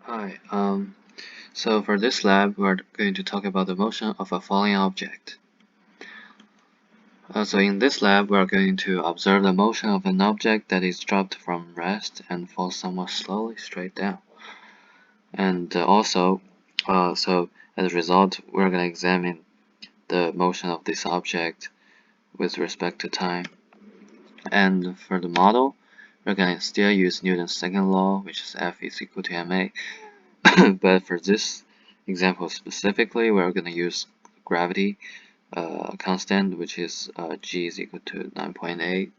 Hi, so for this lab, we're going to talk about the motion of a falling object. So in this lab, we're going to observe the motion of an object that is dropped from rest and falls somewhat slowly straight down. And so as a result, we're going to examine the motion of this object with respect to time. And for the model, we're going to still use Newton's second law, which is F is equal to ma. But for this example specifically, we're going to use gravity constant, which is g is equal to 9.8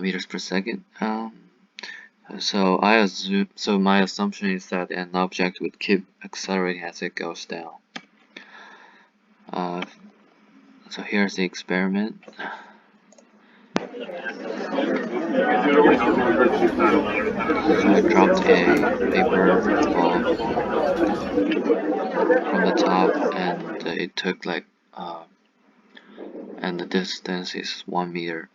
meters per second. So my assumption is that an object would keep accelerating as it goes down. So here's the experiment. So I dropped a paper ball from the top, and it took and the distance is 1 meter.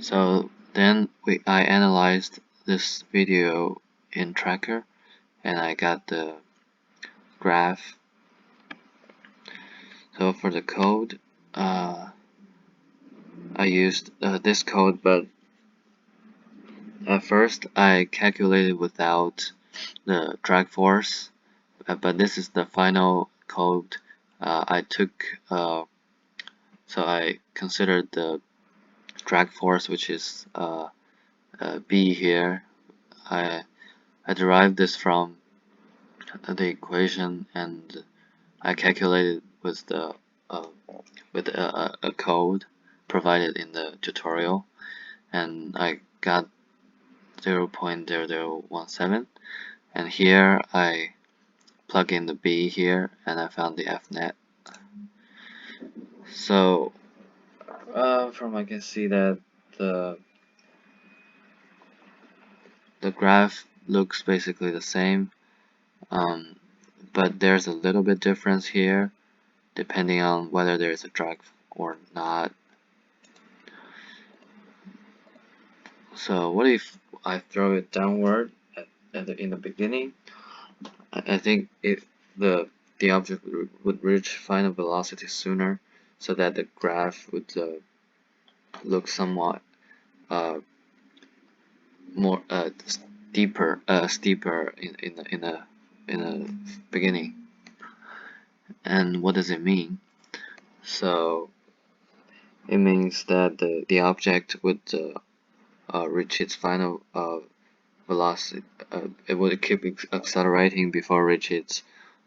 So then I analyzed this video in Tracker, and I got the graph. So for the code, I used this code, but at first I calculated without the drag force, but this is the final code I took. So I considered the drag force, which is B here. I derived this from the equation, and I calculated with a code provided in the tutorial, and I got 0.0017, and here I plug in the B here, and I found the F net. So from I can see that the graph looks basically the same, but there's a little bit difference here depending on whether there's a drag or not. So what if I throw it downward in the beginning? I think if the object would reach final velocity sooner, so that the graph would look somewhat more steeper in the beginning. And what does it mean? So it means that the object would reach its final velocity. It would keep accelerating before it reaches its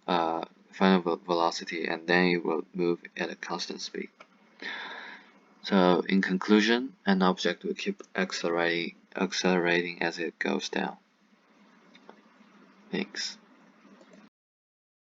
final velocity, and then it will move at a constant speed. So in conclusion, an object will keep accelerating as it goes down. Thanks.